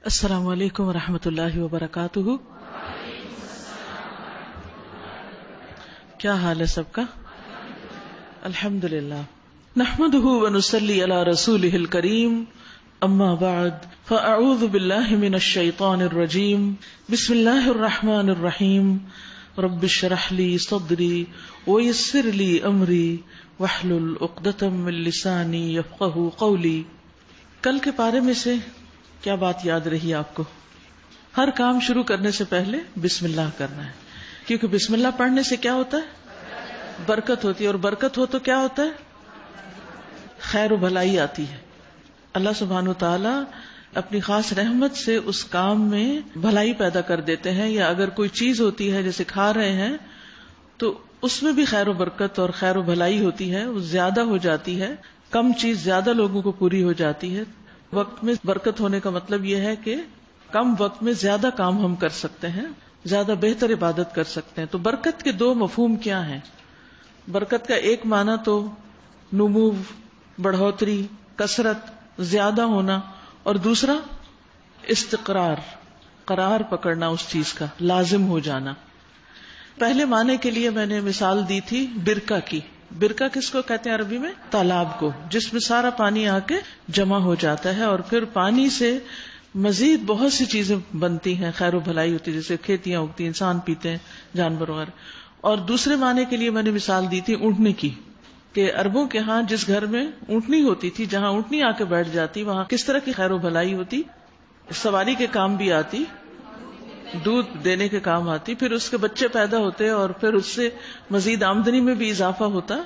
السلام علیکم ورحمۃ اللہ وبرکاتہ. کیا حال ہے سب کا؟ الحمد للہ. نحمده ونصلی علی رسولہ الکریم. اما بعد فاعوذ باللہ من الشیطان الرجیم. بسم اللہ الرحمن الرحیم. رب اشرح لی صدری ویسر لی امری واحلل عقدۃ من لسانی یفقہوا قولی. کل کے پارے میں سے کیا بات یاد رہی آپ کو؟ ہر کام شروع کرنے سے پہلے بسم اللہ کرنا ہے، کیونکہ بسم اللہ پڑھنے سے کیا ہوتا ہے؟ برکت ہوتی ہے، اور برکت ہو تو کیا ہوتا ہے؟ خیر و بھلائی آتی ہے. اللہ سبحانہ وتعالی اپنی خاص رحمت سے اس کام میں بھلائی پیدا کر دیتے ہیں، یا اگر کوئی چیز ہوتی ہے جیسے کھا رہے ہیں تو اس میں بھی خیر و برکت اور خیر و بھلائی ہوتی ہے، وہ زیادہ ہو جاتی ہے. کم چیز زیادہ لوگوں کو پوری ہو جاتی ہے. وقت میں برکت ہونے کا مطلب یہ ہے کہ کم وقت میں زیادہ کام ہم کر سکتے ہیں، زیادہ بہتر عبادت کر سکتے ہیں. تو برکت کے دو مفہوم کیا ہیں؟ برکت کا ایک معنی تو نمو، بڑھوتری، کثرت، زیادہ ہونا، اور دوسرا استقرار، قرار پکڑنا، اس چیز کا لازم ہو جانا. پہلے معنی کے لیے میں نے مثال دی تھی برکہ کی. برکہ کس کو کہتے ہیں عربی میں؟ تالاب کو، جس میں سارا پانی آ کے جمع ہو جاتا ہے، اور پھر پانی سے مزید بہت سی چیزیں بنتی ہیں، خیر و بھلائی ہوتی ہے، جیسے کھیتیاں اگتی ہیں، انسان پیتے ہیں، جانور وغیرہ. اور دوسرے معنی کے لیے میں نے مثال دی تھی اونٹنے کی، کہ عربوں کے ہاں جس گھر میں اونٹنی ہوتی تھی، جہاں اونٹنی آ کے بیٹھ جاتی، وہاں کس طرح کی خیر و بھلائی ہوتی. سواری کے کام بھی آتی، دودھ دینے کے کام آتی، پھر اس کے بچے پیدا ہوتے اور پھر اس سے مزید آمدنی میں بھی اضافہ ہوتا،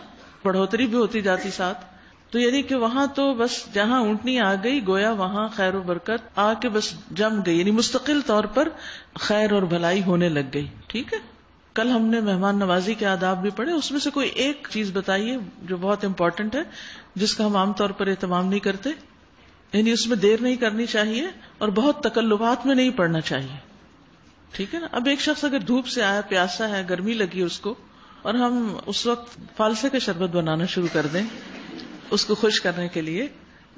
بڑھوتری بھی ہوتی جاتی ساتھ. تو یعنی کہ وہاں تو بس جہاں اونٹنی آ گئی گویا وہاں خیر و برکت آ کے بس جم گئی، یعنی مستقل طور پر خیر اور بھلائی ہونے لگ گئی. ٹھیک ہے. کل ہم نے مہمان نوازی کے آداب بھی پڑھے، اس میں سے کوئی ایک چیز بتائیے جو بہت امپورٹنٹ ہے، جس کا ہم عام طور پر اہتمام نہیں کرتے. یعنی اس میں دیر نہیں کرنی چاہیے اور بہت تکلفات میں نہیں پڑنا چاہیے. ٹھیک ہے نا. اب ایک شخص اگر دھوپ سے آیا، پیاسا ہے، گرمی لگی اس کو، اور ہم اس وقت فالسے کا شربت بنانا شروع کر دیں اس کو خوش کرنے کے لیے،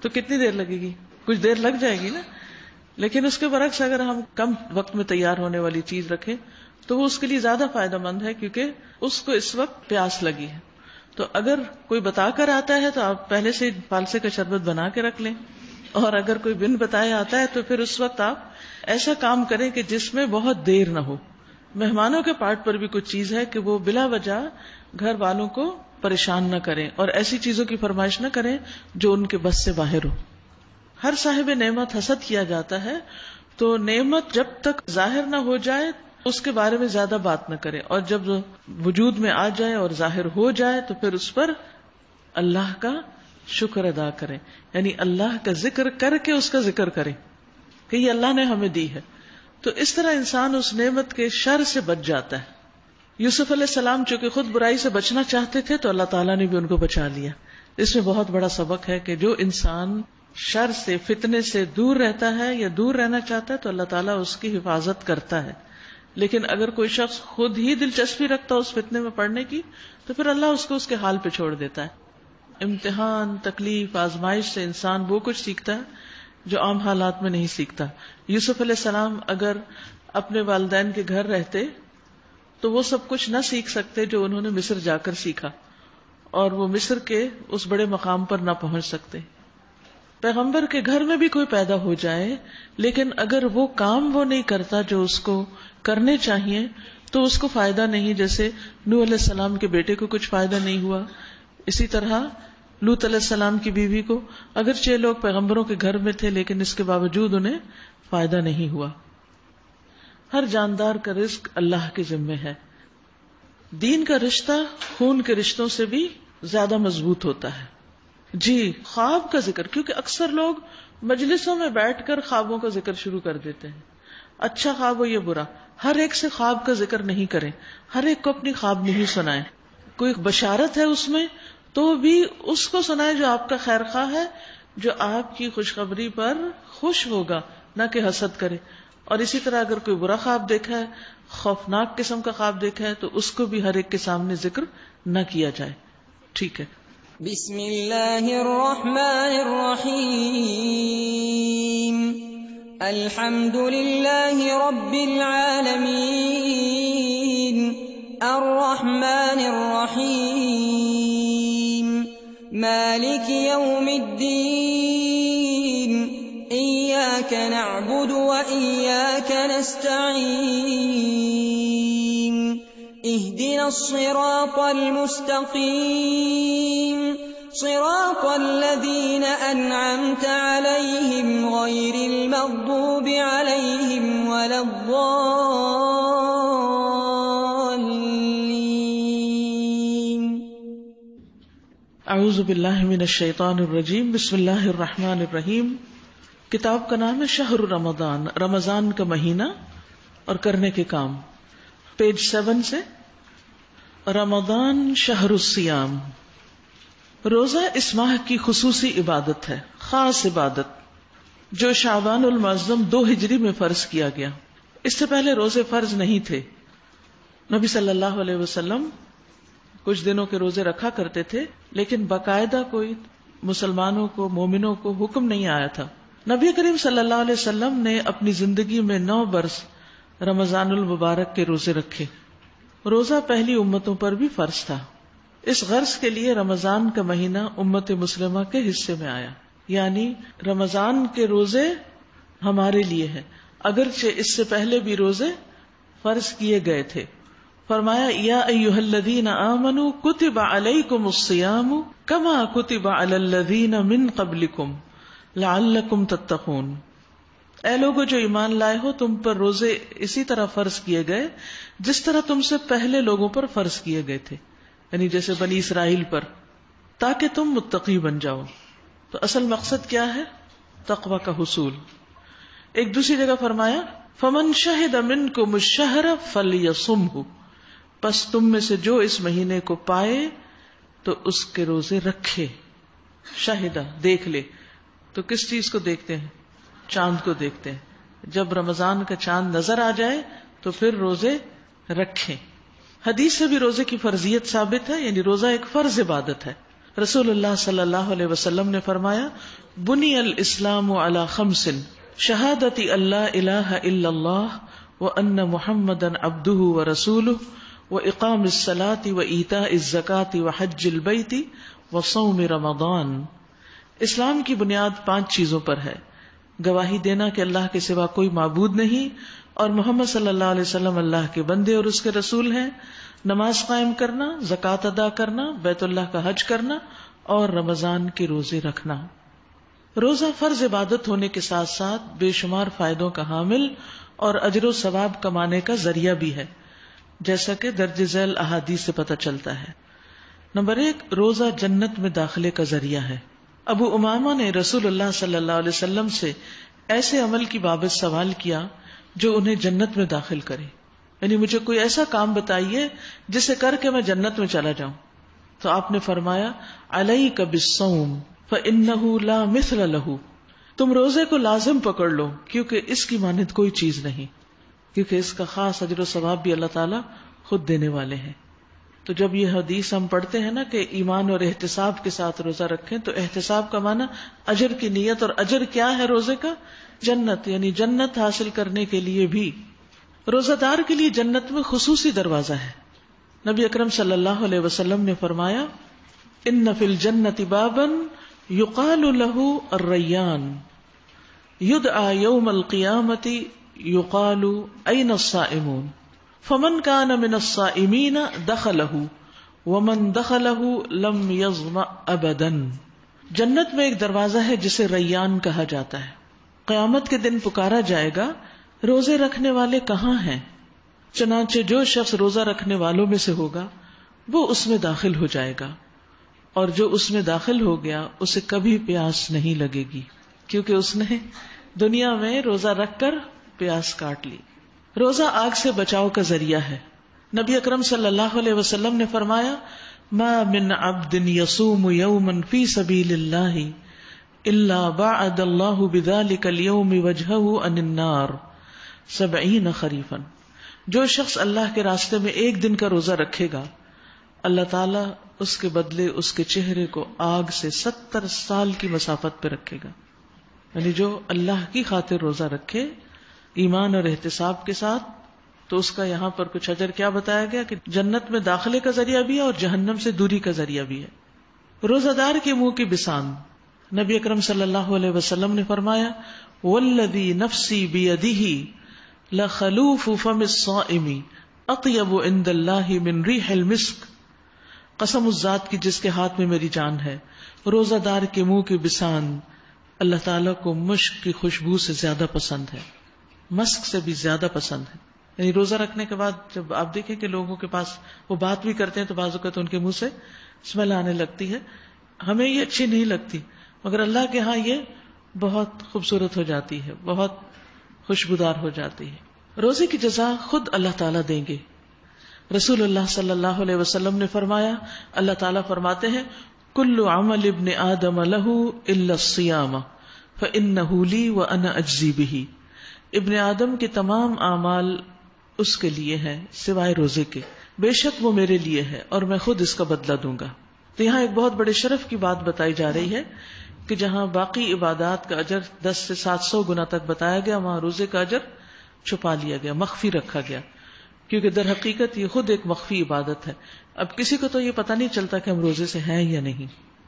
تو کتنی دیر لگے گی؟ کچھ دیر لگ جائے گی نا. لیکن اس کے برعکس اگر ہم کم وقت میں تیار ہونے والی چیز رکھیں تو وہ اس کے لیے زیادہ فائدہ مند ہے، کیونکہ اس کو اس وقت پیاس لگی ہے. تو اگر کوئی بتا کر آتا ہے تو آپ پہلے سے فالسے کا شربت بنا کے رکھ لیں، اور اگر کوئی بن بتایا آتا ہے تو پھر اس وقت آپ ایسا کام کریں کہ جس میں بہت دیر نہ ہو. مہمانوں کے پارٹ پر بھی کچھ چیز ہے کہ وہ بلا وجہ گھر والوں کو پریشان نہ کریں اور ایسی چیزوں کی فرمائش نہ کریں جو ان کے بس سے باہر ہو. ہر صاحب نعمت حسد کیا جاتا ہے، تو نعمت جب تک ظاہر نہ ہو جائے اس کے بارے میں زیادہ بات نہ کریں، اور جب وجود میں آ جائے اور ظاہر ہو جائے تو پھر اس پر اللہ کا شکر ادا کریں، یعنی اللہ کا ذکر کر کے اس کا ذکر کریں کہ یہ اللہ نے ہمیں دی ہے. تو اس طرح انسان اس نعمت کے شر سے بچ جاتا ہے. یوسف علیہ السلام چونکہ خود برائی سے بچنا چاہتے تھے تو اللہ تعالیٰ نے بھی ان کو بچا لیا. اس میں بہت بڑا سبق ہے کہ جو انسان شر سے، فتنے سے دور رہتا ہے یا دور رہنا چاہتا ہے تو اللہ تعالیٰ اس کی حفاظت کرتا ہے. لیکن اگر کوئی شخص خود ہی دلچسپی رکھتا اس فتنے میں پڑنے کی تو پھر اللہ اس کو اس کے حال پہ چھوڑ دیتا ہے. امتحان، تکلیف، آزمائش سے انسان وہ کچھ سیکھتا ہے جو عام حالات میں نہیں سیکھتا. یوسف علیہ السلام اگر اپنے والدین کے گھر رہتے تو وہ سب کچھ نہ سیکھ سکتے جو انہوں نے مصر جا کر سیکھا، اور وہ مصر کے اس بڑے مقام پر نہ پہنچ سکتے. پیغمبر کے گھر میں بھی کوئی پیدا ہو جائے لیکن اگر وہ کام وہ نہیں کرتا جو اس کو کرنے چاہیے تو اس کو فائدہ نہیں. جیسے نوح علیہ السلام کے بیٹے کو کچھ فائدہ نہیں ہوا، اسی طرح لوط علیہ السلام کی بیوی کو، اگرچہ لوگ پیغمبروں کے گھر میں تھے لیکن اس کے باوجود انہیں فائدہ نہیں ہوا. ہر جاندار کا رزق اللہ کے ذمے ہے. دین کا رشتہ خون کے رشتوں سے بھی زیادہ مضبوط ہوتا ہے. جی، خواب کا ذکر، کیونکہ اکثر لوگ مجلسوں میں بیٹھ کر خوابوں کا ذکر شروع کر دیتے ہیں. اچھا خواب ہو یا برا، ہر ایک سے خواب کا ذکر نہیں کریں، ہر ایک کو اپنی خواب نہیں سنائیں. کوئی بشارت ہے اس میں تو بھی اس کو سنائے جو آپ کا خیر خواہ ہے، جو آپ کی خوشخبری پر خوش ہوگا، نہ کہ حسد کرے. اور اسی طرح اگر کوئی برا خواب دیکھا ہے، خوفناک قسم کا خواب دیکھا ہے، تو اس کو بھی ہر ایک کے سامنے ذکر نہ کیا جائے. ٹھیک ہے. بسم اللہ الرحمن الرحیم. الحمد لله رب العالمين الرحمن الرحيم مالك يوم الدين إياك نعبد وإياك نستعين اهدنا الصراط المستقيم صراط الذين أنعمت عليهم غير المغضوب عليهم ولا الضالين. اعوذ باللہ من الشیطان الرجیم. بسم اللہ الرحمن الرحیم. کتاب کا نام ہے شہر رمضان، رمضان کا مہینہ اور کرنے کے کام. پیج 7 سے. رمضان شہر الصیام. روزہ اس ماہ کی خصوصی عبادت ہے، خاص عبادت جو شعبان المعظم 2 ہجری میں فرض کیا گیا. اس سے پہلے روزے فرض نہیں تھے. نبی صلی اللہ علیہ وسلم کچھ دنوں کے روزے رکھا کرتے تھے، لیکن باقاعدہ کوئی مسلمانوں کو، مومنوں کو حکم نہیں آیا تھا. نبی کریم صلی اللہ علیہ وسلم نے اپنی زندگی میں 9 برس رمضان المبارک کے روزے رکھے. روزہ پہلی امتوں پر بھی فرض تھا. اس غرض کے لیے رمضان کا مہینہ امت مسلمہ کے حصے میں آیا، یعنی رمضان کے روزے ہمارے لیے ہیں، اگرچہ اس سے پہلے بھی روزے فرض کیے گئے تھے. فرمایا یا ایھا الذین آمنوا کتب علیکم الصیام کما کتب علی الذین من قبلکم لعلکم تتقون. اے لوگو جو ایمان لائے ہو، تم پر روزے اسی طرح فرض کیے گئے جس طرح تم سے پہلے لوگوں پر فرض کیے گئے تھے، یعنی جیسے بنی اسرائیل پر، تاکہ تم متقی بن جاؤ. تو اصل مقصد کیا ہے؟ تقوی کا حصول. ایک دوسری جگہ فرمایا فمن شہد منکم الشہر فلیصمہ، پس تم میں سے جو اس مہینے کو پائے تو اس کے روزے رکھے. شاہدہ دیکھ لے، تو کس چیز کو دیکھتے ہیں؟ چاند کو دیکھتے ہیں. جب رمضان کا چاند نظر آ جائے تو پھر روزے رکھیں. حدیث سے بھی روزے کی فرضیت ثابت ہے، یعنی روزہ ایک فرض عبادت ہے. رسول اللہ صلی اللہ علیہ وسلم نے فرمایا بنی الاسلام علی 5 شہادت اللہ الہ الا اللہ وان محمدا عبدہ ورسولہ واقام الصلاۃ وایتاء الزکاۃ وحج البیت وصوم رمضان. اسلام کی بنیاد 5 چیزوں پر ہے: گواہی دینا کہ اللہ کے سوا کوئی معبود نہیں اور محمد صلی اللہ علیہ وسلم اللہ کے بندے اور اس کے رسول ہیں، نماز قائم کرنا، زکوٰۃ ادا کرنا، بیت اللہ کا حج کرنا اور رمضان کے روزے رکھنا. روزہ فرض عبادت ہونے کے ساتھ ساتھ بے شمار فائدوں کا حامل اور اجر و ثواب کمانے کا ذریعہ بھی ہے، جیسا کہ درج ذیل احادیث سے پتہ چلتا ہے. نمبر 1، روزہ جنت میں داخلے کا ذریعہ ہے. ابو امامہ نے رسول اللہ صلی اللہ علیہ وسلم سے ایسے عمل کی بابت سوال کیا جو انہیں جنت میں داخل کرے، یعنی مجھے کوئی ایسا کام بتائیے جسے کر کے میں جنت میں چلا جاؤں. تو آپ نے فرمایا علیک بالصوم فإنہ لا مثل لہ، تم روزے کو لازم پکڑ لو کیونکہ اس کی مانند کوئی چیز نہیں، کیونکہ اس کا خاص اجر و ثواب بھی اللہ تعالیٰ خود دینے والے ہیں. تو جب یہ حدیث ہم پڑھتے ہیں نا کہ ایمان اور احتساب کے ساتھ روزہ رکھیں، تو احتساب کا معنی اجر کی نیت، اور اجر کیا ہے روزے کا؟ جنت، یعنی جنت حاصل کرنے کے لیے بھی. روزہ دار کے لیے جنت میں خصوصی دروازہ ہے. نبی اکرم صلی اللہ علیہ وسلم نے فرمایا ان فی الجنت بابا یقال له الریان یدعى یوم القیامت یقال این الصائمون فمن كان من الصائمین دخلہ ومن دخلہ لم یظمأ ابدا. جنت میں ایک دروازہ ہے جسے ریان کہا جاتا ہے. قیامت کے دن پکارا جائے گا روزے رکھنے والے کہاں ہیں؟ چنانچہ جو شخص روزہ رکھنے والوں میں سے ہوگا وہ اس میں داخل ہو جائے گا، اور جو اس میں داخل ہو گیا اسے کبھی پیاس نہیں لگے گی، کیونکہ اس نے دنیا میں روزہ رکھ کر پیاس کاٹ لی. روزہ آگ سے بچاؤ کا ذریعہ ہے. نبی اکرم صلی اللہ علیہ وسلم نے فرمایا ما من عبد یصوم یوما فی سبیل اللہ الا باعد اللہ بذلک اليوم وجہہ عن النار 70 خریفا. جو شخص اللہ کے راستے میں ایک دن کا روزہ رکھے گا، اللہ تعالیٰ اس کے بدلے اس کے چہرے کو آگ سے 70 سال کی مسافت پہ رکھے گا. یعنی جو اللہ کی خاطر روزہ رکھے ایمان اور احتساب کے ساتھ، تو اس کا یہاں پر کچھ اجر کیا بتایا گیا کہ جنت میں داخلے کا ذریعہ بھی ہے اور جہنم سے دوری کا ذریعہ بھی ہے۔ روزہ دار کے منہ کی بسان، نبی اکرم صلی اللہ علیہ وسلم نے فرمایا والذی نفسی بیدہ لخلوف فم الصائم اطیب عند اللہ من ریح المسک، قسم اس ذات کی جس کے ہاتھ میں میری جان ہے، روزہ دار کے منہ کی بسان اللہ تعالیٰ کو مشک کی خوشبو سے زیادہ پسند ہے، مسک سے بھی زیادہ پسند ہے۔ یعنی روزہ رکھنے کے بعد جب آپ دیکھیں کہ لوگوں کے پاس وہ بات بھی کرتے ہیں تو بعض اوقات ان کے منہ سے اسمیل آنے لگتی ہے، ہمیں یہ اچھی نہیں لگتی، مگر اللہ کے ہاں یہ بہت خوبصورت ہو جاتی ہے، بہت خوشبودار ہو جاتی ہے۔ روزے کی جزا خود اللہ تعالیٰ دیں گے۔ رسول اللہ صلی اللہ علیہ وسلم نے فرمایا، اللہ تعالیٰ فرماتے ہیں کل عمل ابن آدم لہ الا الصیام فانہ لی وانا اجزی بہ، ابن آدم کے تمام اعمال اس کے لیے ہیں سوائے روزے کے، بے شک وہ میرے لیے ہے اور میں خود اس کا بدلہ دوں گا۔ تو یہاں ایک بہت بڑے شرف کی بات بتائی جا رہی ہے کہ جہاں باقی عبادات کا اجر 10 سے 700 گنا تک بتایا گیا، وہاں روزے کا اجر چھپا لیا گیا، مخفی رکھا گیا، کیونکہ در حقیقت یہ خود ایک مخفی عبادت ہے۔ اب کسی کو تو یہ پتہ نہیں چلتا کہ ہم روزے سے ہیں یا نہیں،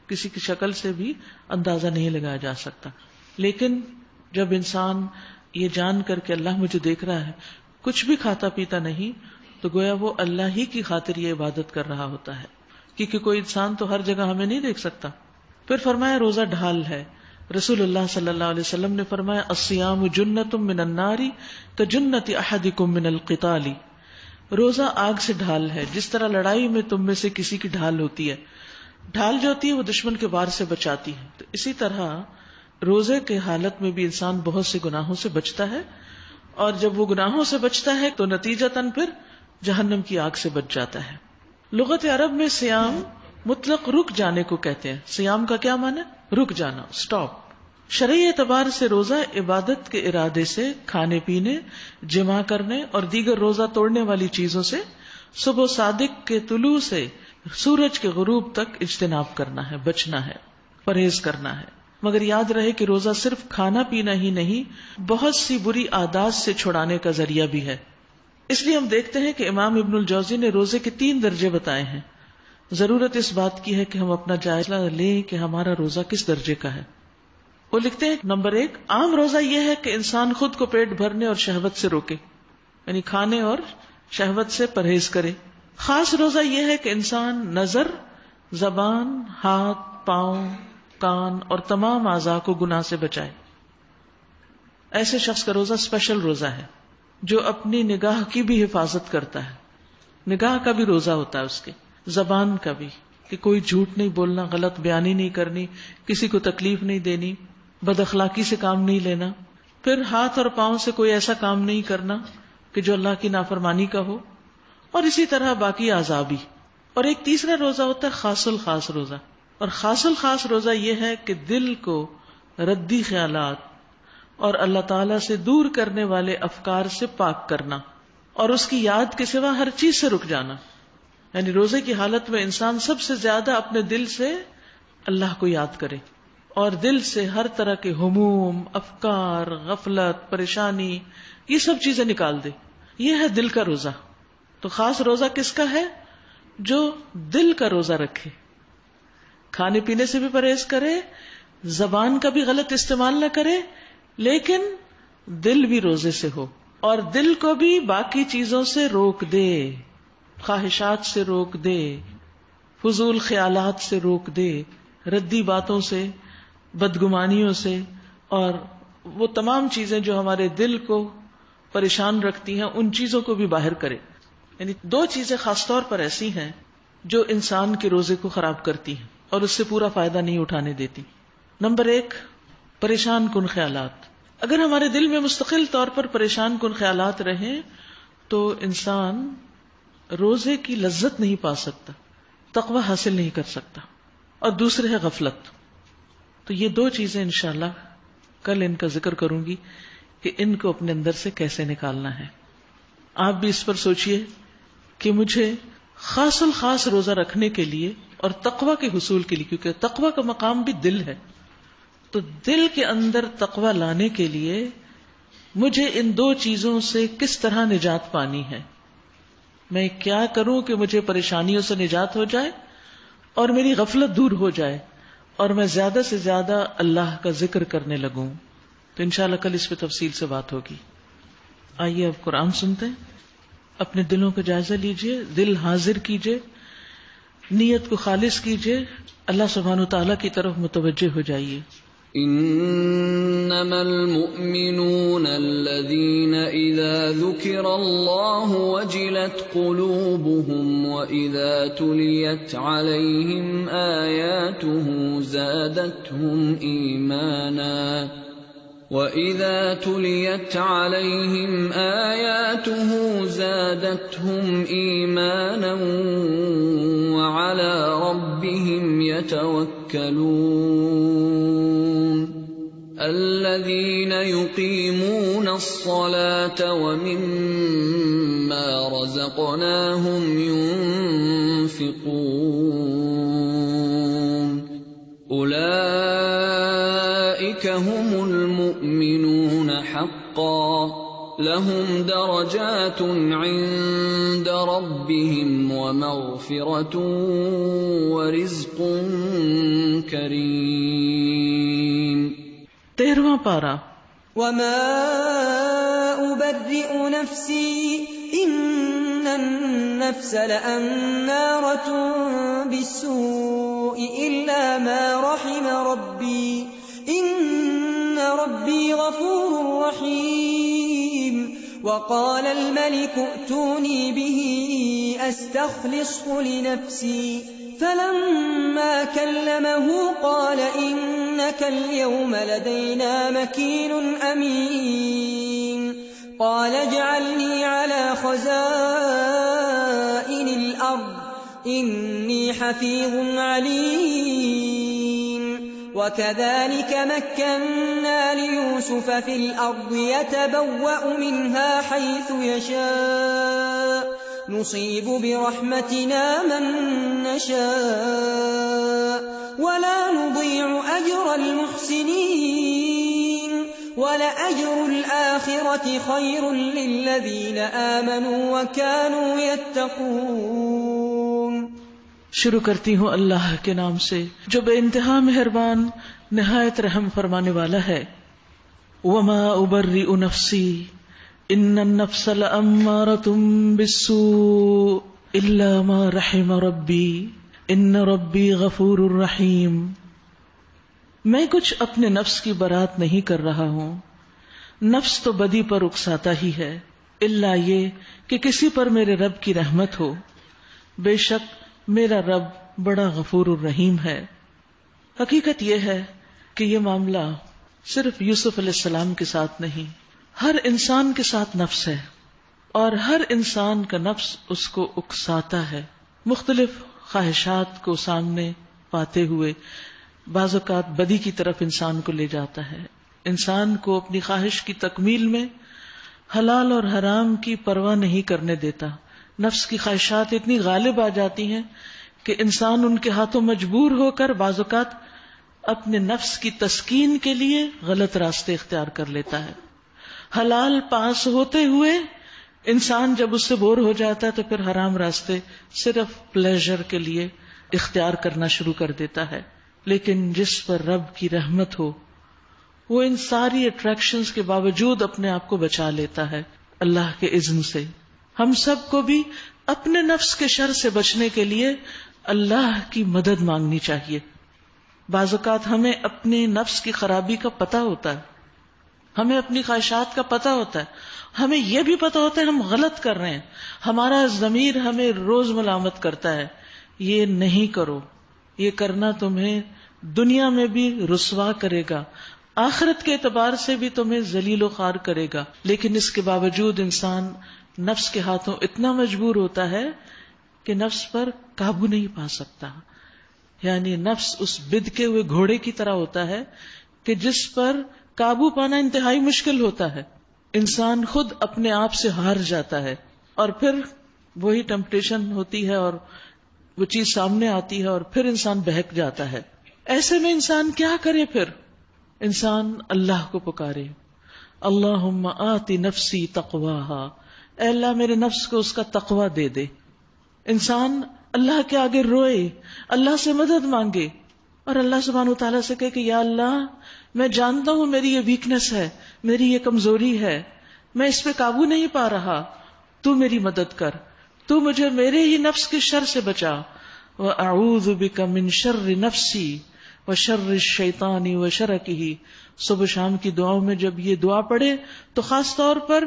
کسی کی شکل سے بھی اندازہ نہیں لگایا جا سکتا، لیکن جب انسان یہ جان کر کے اللہ مجھے دیکھ رہا ہے، کچھ بھی کھاتا پیتا نہیں، تو گویا وہ اللہ ہی کی خاطر یہ عبادت کر رہا ہوتا ہے، کیونکہ کوئی انسان تو ہر جگہ ہمیں نہیں دیکھ سکتا۔ پھر فرمایا روزہ ڈھال ہے۔ رسول اللہ صلی اللہ علیہ وسلم نے فرمایا الصیام جنۃ من النار کجنۃ احدکم من القتال، روزہ آگ سے ڈھال ہے، جس طرح لڑائی میں تم میں سے کسی کی ڈھال ہوتی ہے، ڈھال جو ہوتی ہے وہ دشمن کے وار سے بچاتی ہے، تو اسی طرح روزے کے حالت میں بھی انسان بہت سے گناہوں سے بچتا ہے، اور جب وہ گناہوں سے بچتا ہے تو نتیجتاً پھر جہنم کی آگ سے بچ جاتا ہے۔ لغت عرب میں سیام مطلق رک جانے کو کہتے ہیں۔ سیام کا کیا معنی ہے؟ رک جانا، سٹاپ۔ شرعی اعتبار سے روزہ عبادت کے ارادے سے کھانے پینے، جمع کرنے اور دیگر روزہ توڑنے والی چیزوں سے صبح صادق کے طلوع سے سورج کے غروب تک اجتناب کرنا ہے، بچنا ہے، پرہیز کرنا ہے۔ مگر یاد رہے کہ روزہ صرف کھانا پینا ہی نہیں، بہت سی بری عادات سے چھڑانے کا ذریعہ بھی ہے۔ اس لیے ہم دیکھتے ہیں کہ امام ابن الجوزی نے روزے کے 3 درجے بتائے ہیں۔ ضرورت اس بات کی ہے کہ ہم اپنا جائزہ لیں کہ ہمارا روزہ کس درجے کا ہے۔ وہ لکھتے ہیں نمبر 1، عام روزہ یہ ہے کہ انسان خود کو پیٹ بھرنے اور شہوت سے روکے، یعنی کھانے اور شہوت سے پرہیز کرے۔ خاص روزہ یہ ہے کہ انسان نظر، زبان، ہاتھ، پاؤں، کان اور تمام اعضاء کو گناہ سے بچائے۔ ایسے شخص کا روزہ اسپیشل روزہ ہے جو اپنی نگاہ کی بھی حفاظت کرتا ہے، نگاہ کا بھی روزہ ہوتا ہے اس کے، زبان کا بھی، کہ کوئی جھوٹ نہیں بولنا، غلط بیانی نہیں کرنی، کسی کو تکلیف نہیں دینی، بد اخلاقی سے کام نہیں لینا۔ پھر ہاتھ اور پاؤں سے کوئی ایسا کام نہیں کرنا کہ جو اللہ کی نافرمانی کا ہو، اور اسی طرح باقی اعضاء بھی۔ اور ایک تیسرا روزہ ہوتا ہے خاص الخاص روزہ، اور خاص الخاص روزہ یہ ہے کہ دل کو ردی خیالات اور اللہ تعالی سے دور کرنے والے افکار سے پاک کرنا، اور اس کی یاد کے سوا ہر چیز سے رک جانا۔ یعنی روزے کی حالت میں انسان سب سے زیادہ اپنے دل سے اللہ کو یاد کرے، اور دل سے ہر طرح کے ہموم، افکار، غفلت، پریشانی، یہ سب چیزیں نکال دے۔ یہ ہے دل کا روزہ۔ تو خاص روزہ کس کا ہے؟ جو دل کا روزہ رکھے، کھانے پینے سے بھی پرہیز کرے، زبان کا بھی غلط استعمال نہ کرے، لیکن دل بھی روزے سے ہو، اور دل کو بھی باقی چیزوں سے روک دے، خواہشات سے روک دے، فضول خیالات سے روک دے، ردی باتوں سے، بدگمانیوں سے، اور وہ تمام چیزیں جو ہمارے دل کو پریشان رکھتی ہیں ان چیزوں کو بھی باہر کرے۔ یعنی 2 چیزیں خاص طور پر ایسی ہیں جو انسان کے روزے کو خراب کرتی ہیں اور اس سے پورا فائدہ نہیں اٹھانے دیتی۔ نمبر 1، پریشان کن خیالات۔ اگر ہمارے دل میں مستقل طور پر پریشان کن خیالات رہیں تو انسان روزے کی لذت نہیں پا سکتا، تقوی حاصل نہیں کر سکتا۔ اور دوسرے ہے غفلت۔ تو یہ 2 چیزیں انشاءاللہ کل ان کا ذکر کروں گی کہ ان کو اپنے اندر سے کیسے نکالنا ہے۔ آپ بھی اس پر سوچئے کہ مجھے خاص الخاص روزہ رکھنے کے لیے اور تقوی کے حصول کے لیے، کیونکہ تقوی کا مقام بھی دل ہے، تو دل کے اندر تقوی لانے کے لیے مجھے ان دو چیزوں سے کس طرح نجات پانی ہے، میں کیا کروں کہ مجھے پریشانیوں سے نجات ہو جائے اور میری غفلت دور ہو جائے اور میں زیادہ سے زیادہ اللہ کا ذکر کرنے لگوں. تو انشاءاللہ کل اس پہ تفصیل سے بات ہوگی. آئیے اب قرآن سنتے ہیں. اپنے دلوں کا جائزہ لیجئے، دل حاضر کیجئے، نیت کو خالص کیجئے، اللہ سبحانہ وتعالی کی طرف متوجہ ہو جائیے. انما المؤمنون الذين اذا ذكر الله وجلت قلوبهم واذا تليت عليهم آياته زادتهم ايمانا وَإِذَا تُلِيَتْ عَلَيْهِمْ آيَاتُهُ زَادَتْهُمْ إِيمَانًا وَعَلَى رَبِّهِمْ يَتَوَكَّلُونَ الَّذِينَ يُقِيمُونَ الصَّلَاةَ وَمِمَّا رَزَقْنَاهُمْ يُنْفِقُونَ أُولَئِكَ هُمُ المؤمنون حقا لهم درجات عند ربهم ومغفرة ورزق کریم. 13واں پارہ. وما أبرئ نفسي إن النفس لأمارة بالسوء إلا ما رحم ربي إن ربي غفور رحيم. وقال الملك ائتوني به أستخلصه لنفسي فلما كلمه قال إنك اليوم لدينا مكين أمين. قال اجعلني على خزائن الأرض إني حفيظ عليم. وكذلك مكنا ليوسف في الأرض يتبوأ منها حيث يشاء نصيب برحمتنا من نشاء ولا نضيع أجر المحسنين ولأجر الآخرة خير للذين آمنوا وكانوا يتقون. شروع کرتی ہوں اللہ کے نام سے جو بے انتہا مہربان نہایت رحم فرمانے والا ہے. وما ابرئ نفسی ان النفس لامارۃ بالسوء الا ما رحم ربی ان ربی غفور رحیم. میں کچھ اپنے نفس کی برات نہیں کر رہا ہوں، نفس تو بدی پر اکساتا ہی ہے، الا یہ کہ کسی پر میرے رب کی رحمت ہو، بے شک میرا رب بڑا غفور الرحیم ہے. حقیقت یہ ہے کہ یہ معاملہ صرف یوسف علیہ السلام کے ساتھ نہیں، ہر انسان کے ساتھ نفس ہے اور ہر انسان کا نفس اس کو اکساتا ہے، مختلف خواہشات کو سامنے پاتے ہوئے بعض اوقات بدی کی طرف انسان کو لے جاتا ہے. انسان کو اپنی خواہش کی تکمیل میں حلال اور حرام کی پرواہ نہیں کرنے دیتا. نفس کی خواہشات اتنی غالب آ جاتی ہیں کہ انسان ان کے ہاتھوں مجبور ہو کر بعض اوقات اپنے نفس کی تسکین کے لیے غلط راستے اختیار کر لیتا ہے. حلال پاس ہوتے ہوئے انسان جب اس سے بور ہو جاتا ہے تو پھر حرام راستے صرف پلیزر کے لیے اختیار کرنا شروع کر دیتا ہے. لیکن جس پر رب کی رحمت ہو وہ ان ساری اٹریکشنز کے باوجود اپنے آپ کو بچا لیتا ہے اللہ کے اذن سے. ہم سب کو بھی اپنے نفس کے شر سے بچنے کے لیے اللہ کی مدد مانگنی چاہیے. بعض اوقات ہمیں اپنے نفس کی خرابی کا پتہ ہوتا ہے، ہمیں اپنی خواہشات کا پتہ ہوتا ہے، ہمیں یہ بھی پتہ ہوتا ہے ہم غلط کر رہے ہیں، ہمارا ضمیر ہمیں روز ملامت کرتا ہے یہ نہیں کرو، یہ کرنا تمہیں دنیا میں بھی رسوا کرے گا، آخرت کے اعتبار سے بھی تمہیں ذلیل و خوار کرے گا. لیکن اس کے باوجود انسان نفس کے ہاتھوں اتنا مجبور ہوتا ہے کہ نفس پر قابو نہیں پا سکتا. یعنی نفس اس بدکے ہوئے گھوڑے کی طرح ہوتا ہے کہ جس پر قابو پانا انتہائی مشکل ہوتا ہے. انسان خود اپنے آپ سے ہار جاتا ہے اور پھر وہی ٹیمپٹیشن ہوتی ہے اور وہ چیز سامنے آتی ہے اور پھر انسان بہک جاتا ہے. ایسے میں انسان کیا کرے؟ پھر انسان اللہ کو پکارے، اللہم آتی نفسی تقواہا، اے اللہ میرے نفس کو اس کا تقوی دے دے. انسان اللہ کے آگے روئے، اللہ سے مدد مانگے اور اللہ سبحانہ وتعالیٰ سے کہے کہ یا اللہ میں جانتا ہوں میری یہ ویکنس ہے، میری یہ کمزوری ہے، میں اس پہ قابو نہیں پا رہا، تو میری مدد کر، تو مجھے میرے ہی نفس کے شر سے بچا. وَأَعُوذُ بِكَ مِن شَرِّ نَفْسِي وَشَرِّ الشَّيْطَانِ وَشَرَكِهِ. صبح شام کی دعاؤں میں جب یہ دعا پڑھے تو خاص طور پر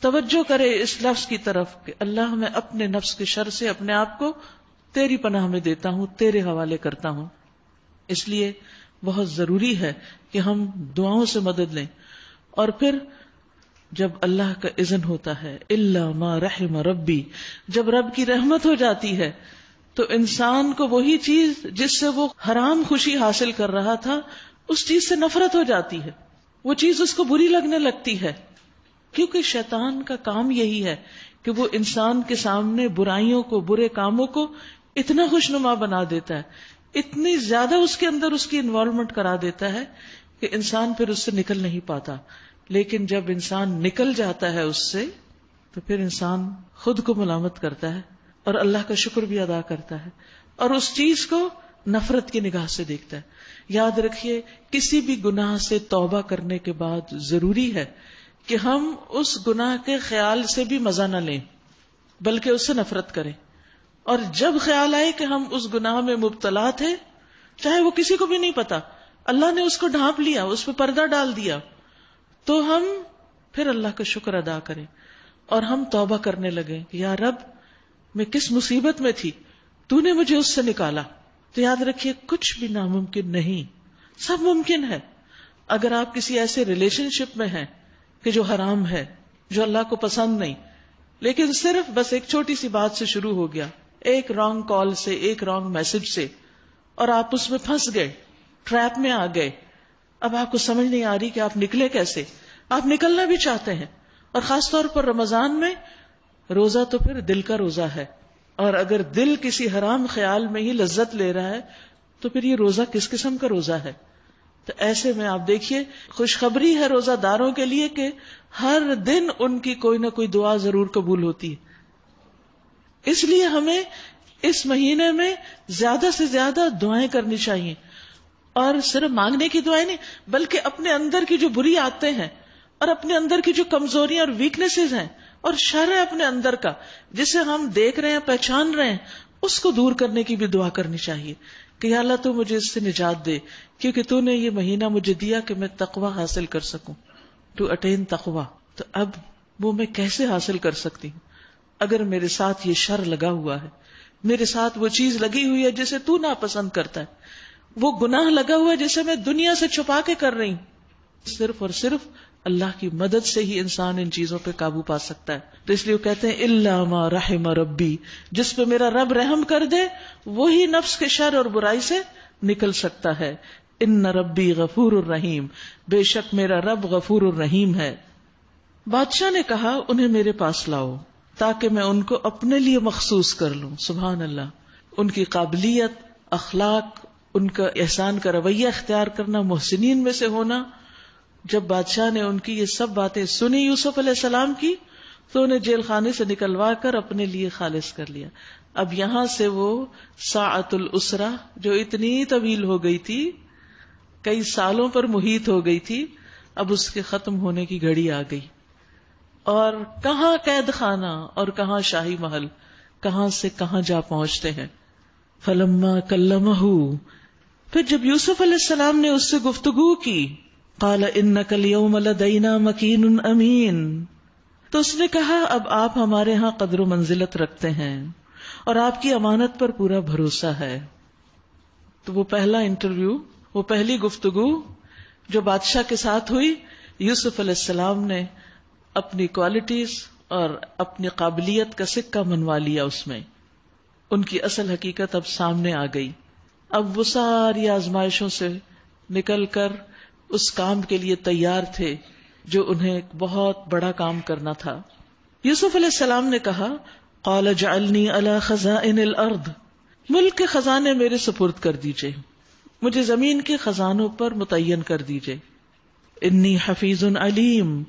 توجہ کرے اس لفظ کی طرف کہ اللہ میں اپنے نفس کے شر سے اپنے آپ کو تیری پناہ میں دیتا ہوں، تیرے حوالے کرتا ہوں. اس لیے بہت ضروری ہے کہ ہم دعاؤں سے مدد لیں. اور پھر جب اللہ کا اذن ہوتا ہے، الا ما رحم ربی، جب رب کی رحمت ہو جاتی ہے تو انسان کو وہی چیز جس سے وہ حرام خوشی حاصل کر رہا تھا اس چیز سے نفرت ہو جاتی ہے، وہ چیز اس کو بری لگنے لگتی ہے. کیونکہ شیطان کا کام یہی ہے کہ وہ انسان کے سامنے برائیوں کو، برے کاموں کو اتنا خوشنما بنا دیتا ہے، اتنی زیادہ اس کے اندر اس کی انوالومنٹ کرا دیتا ہے کہ انسان پھر اس سے نکل نہیں پاتا. لیکن جب انسان نکل جاتا ہے اس سے تو پھر انسان خود کو ملامت کرتا ہے اور اللہ کا شکر بھی ادا کرتا ہے اور اس چیز کو نفرت کی نگاہ سے دیکھتا ہے. یاد رکھیے کسی بھی گناہ سے توبہ کرنے کے بعد ضروری ہے کہ ہم اس گناہ کے خیال سے بھی مزہ نہ لیں بلکہ اس سے نفرت کریں. اور جب خیال آئے کہ ہم اس گناہ میں مبتلا تھے، چاہے وہ کسی کو بھی نہیں پتا، اللہ نے اس کو ڈھانپ لیا، اس پہ پردہ ڈال دیا، تو ہم پھر اللہ کا شکر ادا کریں اور ہم توبہ کرنے لگے کہ یا رب میں کس مصیبت میں تھی، تو نے مجھے اس سے نکالا. تو یاد رکھیے کچھ بھی ناممکن نہیں، سب ممکن ہے. اگر آپ کسی ایسے ریلیشن شپ میں ہیں کہ جو حرام ہے، جو اللہ کو پسند نہیں، لیکن صرف بس ایک چھوٹی سی بات سے شروع ہو گیا، ایک رانگ کال سے، ایک رانگ میسج سے، اور آپ اس میں پھنس گئے، ٹریپ میں آ گئے. اب آپ کو سمجھ نہیں آ رہی کہ آپ نکلے کیسے. آپ نکلنا بھی چاہتے ہیں، اور خاص طور پر رمضان میں روزہ تو پھر دل کا روزہ ہے، اور اگر دل کسی حرام خیال میں ہی لذت لے رہا ہے تو پھر یہ روزہ کس قسم کا روزہ ہے. تو ایسے میں آپ دیکھیے خوشخبری ہے روزہ داروں کے لیے کہ ہر دن ان کی کوئی نہ کوئی دعا ضرور قبول ہوتی ہے. اس لیے ہمیں اس مہینے میں زیادہ سے زیادہ دعائیں کرنی چاہیے، اور صرف مانگنے کی دعائیں نہیں بلکہ اپنے اندر کی جو بری عادتیں ہیں اور اپنے اندر کی جو کمزوریاں اور ویکنیسز ہیں اور شر ہے اپنے اندر کا جسے ہم دیکھ رہے ہیں، پہچان رہے ہیں، اس کو دور کرنے کی بھی دعا کرنی چاہیے کہ یا اللہ تو مجھے اس سے نجات دے، کیونکہ تو نے یہ مہینہ مجھے دیا کہ میں تقوی حاصل کر سکوں، ٹو اٹین تقوی. تو اب وہ میں کیسے حاصل کر سکتی ہوں اگر میرے ساتھ یہ شر لگا ہوا ہے، میرے ساتھ وہ چیز لگی ہوئی ہے جسے تو ناپسند کرتا ہے، وہ گناہ لگا ہوا ہے جسے میں دنیا سے چھپا کے کر رہی ہوں. صرف اور صرف اللہ کی مدد سے ہی انسان ان چیزوں پہ قابو پا سکتا ہے. تو اس لیے وہ کہتے ہیں الا ما رحم ربی، جس پہ میرا رب رحم کر دے وہی نفس کے شر اور برائی سے نکل سکتا ہے. ان ربی غفور الرحیم، بے شک میرا رب غفور الرحیم ہے. بادشاہ نے کہا انہیں میرے پاس لاؤ تاکہ میں ان کو اپنے لیے مخصوص کر لوں. سبحان اللہ، ان کی قابلیت، اخلاق، ان کا احسان کا رویہ اختیار کرنا، محسنین میں سے ہونا. جب بادشاہ نے ان کی یہ سب باتیں سنی یوسف علیہ السلام کی تو انہیں جیل خانے سے نکلوا کر اپنے لیے خالص کر لیا. اب یہاں سے وہ ساعت الاسرہ جو اتنی طویل ہو گئی تھی، کئی سالوں پر محیط ہو گئی تھی، اب اس کے ختم ہونے کی گھڑی آ گئی. اور کہاں قید خانہ اور کہاں شاہی محل، کہاں سے کہاں جا پہنچتے ہیں. فلما کلمہ، پھر جب یوسف علیہ السلام نے اس سے گفتگو کی، قال انک الیوم لدینا مکین امین، تو اس نے کہا اب آپ ہمارے ہاں قدر و منزلت رکھتے ہیں اور آپ کی امانت پر پورا بھروسہ ہے. تو وہ پہلا انٹرویو، وہ پہلی گفتگو جو بادشاہ کے ساتھ ہوئی، یوسف علیہ السلام نے اپنی کوالٹیز اور اپنی قابلیت کا سکہ منوا لیا. اس میں ان کی اصل حقیقت اب سامنے آ گئی. اب وہ ساری آزمائشوں سے نکل کر اس کام کے لیے تیار تھے جو انہیں ایک بہت بڑا کام کرنا تھا. یوسف علیہ السلام نے کہا قال اجعلنی علی خزائن الارض، ملک کے خزانے میرے سپرد کر دیجئے، مجھے زمین کے خزانوں پر متعین کر دیجئے. انی حفیظ علیم،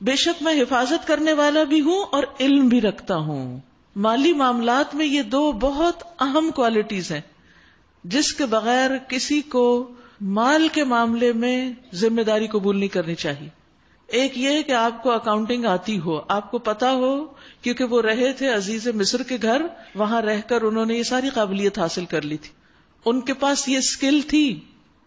بے شک میں حفاظت کرنے والا بھی ہوں اور علم بھی رکھتا ہوں. مالی معاملات میں یہ دو بہت اہم کوالٹیز ہیں جس کے بغیر کسی کو مال کے معاملے میں ذمہ داری قبول نہیں کرنی چاہیے. ایک یہ کہ آپ کو اکاؤنٹنگ آتی ہو، آپ کو پتا ہو، کیونکہ وہ رہے تھے عزیز مصر کے گھر، وہاں رہ کر انہوں نے یہ ساری قابلیت حاصل کر لی تھی، ان کے پاس یہ اسکل تھی.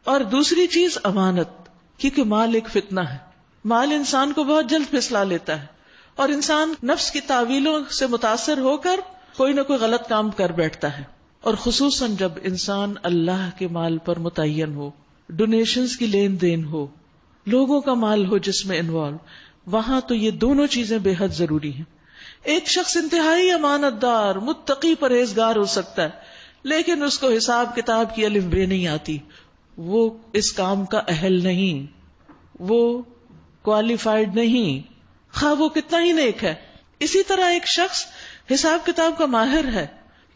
اور دوسری چیز امانت، کیونکہ مال ایک فتنہ ہے، مال انسان کو بہت جلد پھسلا لیتا ہے اور انسان نفس کی تعویلوں سے متاثر ہو کر کوئی نہ کوئی غلط کام کر بیٹھتا ہے. اور خصوصاً جب انسان اللہ کے مال پر متعین ہو، ڈونیشنز کی لین دین ہو، لوگوں کا مال ہو جس میں انوالو، وہاں تو یہ دونوں چیزیں بے حد ضروری ہیں. ایک شخص انتہائی امانت دار، متقی، پرہیزگار ہو سکتا ہے، لیکن اس کو حساب کتاب کی الف بے نہیں آتی، وہ اس کام کا اہل نہیں، وہ کوالیفائڈ نہیں، خواہ وہ کتنا ہی نیک ہے. اسی طرح ایک شخص حساب کتاب کا ماہر ہے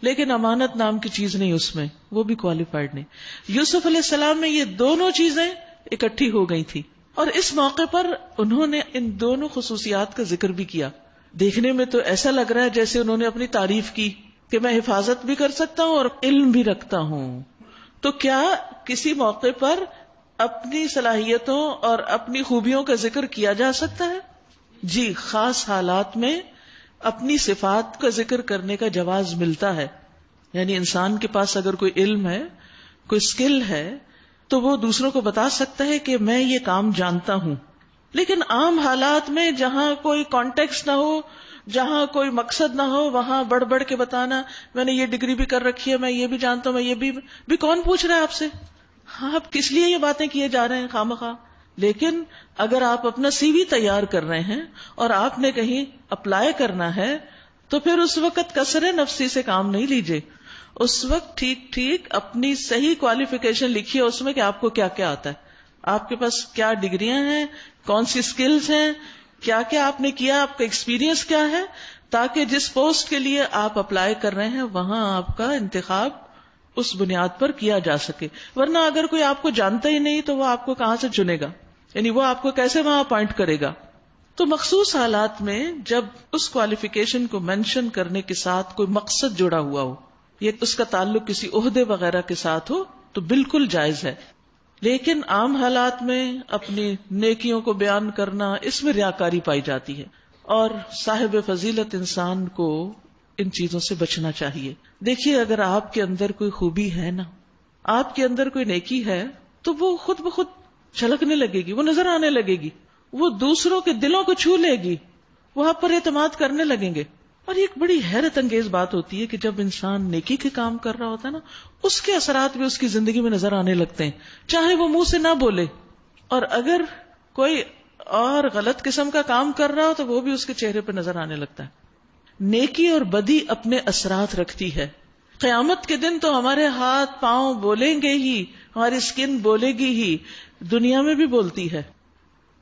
لیکن امانت نام کی چیز نہیں اس میں، وہ بھی کوالیفائڈ نہیں. یوسف علیہ السلام میں یہ دونوں چیزیں اکٹھی ہو گئی تھی اور اس موقع پر انہوں نے ان دونوں خصوصیات کا ذکر بھی کیا. دیکھنے میں تو ایسا لگ رہا ہے جیسے انہوں نے اپنی تعریف کی کہ میں حفاظت بھی کر سکتا ہوں اور علم بھی رکھتا ہوں. تو کیا کسی موقع پر اپنی صلاحیتوں اور اپنی خوبیوں کا ذکر کیا جا سکتا ہے؟ جی، خاص حالات میں اپنی صفات کا ذکر کرنے کا جواز ملتا ہے. یعنی انسان کے پاس اگر کوئی علم ہے، کوئی اسکل ہے، تو وہ دوسروں کو بتا سکتا ہے کہ میں یہ کام جانتا ہوں. لیکن عام حالات میں جہاں کوئی کانٹیکسٹ نہ ہو، جہاں کوئی مقصد نہ ہو، وہاں بڑھ بڑھ کے بتانا میں نے یہ ڈگری بھی کر رکھی ہے، میں یہ بھی جانتا ہوں، میں یہ بھی کون پوچھ رہا ہے آپ سے؟ ہاں، آپ کس لیے یہ باتیں کیے جا رہے ہیں خواہ. لیکن اگر آپ اپنا سی وی تیار کر رہے ہیں اور آپ نے کہیں اپلائی کرنا ہے تو پھر اس وقت کثر نفسی سے کام نہیں لیجیے. اس وقت ٹھیک ٹھیک اپنی صحیح کوالیفیکیشن لکھیے اس میں کہ آپ کو کیا کیا آتا ہے، آپ کے پاس کیا ڈگریاں ہیں، کون سی سکلز ہیں، کیا کیا آپ نے کیا، آپ کا ایکسپیرینس کیا ہے، تاکہ جس پوسٹ کے لیے آپ اپلائی کر رہے ہیں وہاں آپ کا انتخاب اس بنیاد پر کیا جا سکے. ورنہ اگر کوئی آپ کو جانتا ہی نہیں تو وہ آپ کو کہاں سے چنے گا، یعنی وہ آپ کو کیسے وہاں اپوائنٹ کرے گا. تو مخصوص حالات میں جب اس کوالیفیکیشن کو مینشن کرنے کے ساتھ کوئی مقصد جڑا ہوا ہو یا اس کا تعلق کسی عہدے وغیرہ کے ساتھ ہو تو بالکل جائز ہے. لیکن عام حالات میں اپنی نیکیوں کو بیان کرنا، اس میں ریاکاری پائی جاتی ہے اور صاحب فضیلت انسان کو ان چیزوں سے بچنا چاہیے. دیکھیے، اگر آپ کے اندر کوئی خوبی ہے نا، آپ کے اندر کوئی نیکی ہے تو وہ خود بخود چھلکنے لگے گی، وہ نظر آنے لگے گی، وہ دوسروں کے دلوں کو چھو لے گی، وہ آپ پر اعتماد کرنے لگیں گے. اور یہ ایک بڑی حیرت انگیز بات ہوتی ہے کہ جب انسان نیکی کے کام کر رہا ہوتا ہے نا، اس کے اثرات بھی اس کی زندگی میں نظر آنے لگتے ہیں، چاہے وہ منہ سے نہ بولے. اور اگر کوئی اور غلط قسم کا کام کر رہا ہو تو وہ بھی اس کے چہرے پہ نظر آنے لگتا ہے. نیکی اور بدی اپنے اثرات رکھتی ہے. قیامت کے دن تو ہمارے ہاتھ پاؤں بولیں گے ہی، ہماری اسکن بولے گی ہی، دنیا میں بھی بولتی ہے.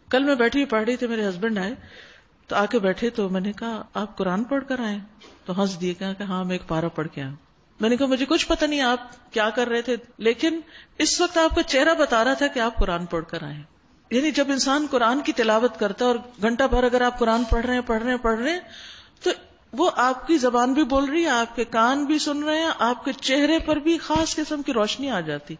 کل میں بیٹھی پڑھ رہی تھی، میرے ہسبینڈ آئے تو آ کے بیٹھے تو میں نے کہا آپ قرآن پڑھ کر آئے؟ تو ہنس دیے، کہا کہ ہاں میں ایک پارہ پڑھ کے آیا. میں نے کہا مجھے کچھ پتہ نہیں آپ کیا کر رہے تھے، لیکن اس وقت آپ کا چہرہ بتا رہا تھا کہ آپ قرآن پڑھ کر آئے. یعنی جب انسان قرآن کی تلاوت کرتا ہے اور گھنٹہ بھر اگر آپ قرآن پڑھ رہے ہیں تو وہ آپ کی زبان بھی بول رہی ہے، آپ کے کان بھی سن رہے ہیں، آپ کے چہرے پر بھی خاص قسم کی روشنی آ جاتی.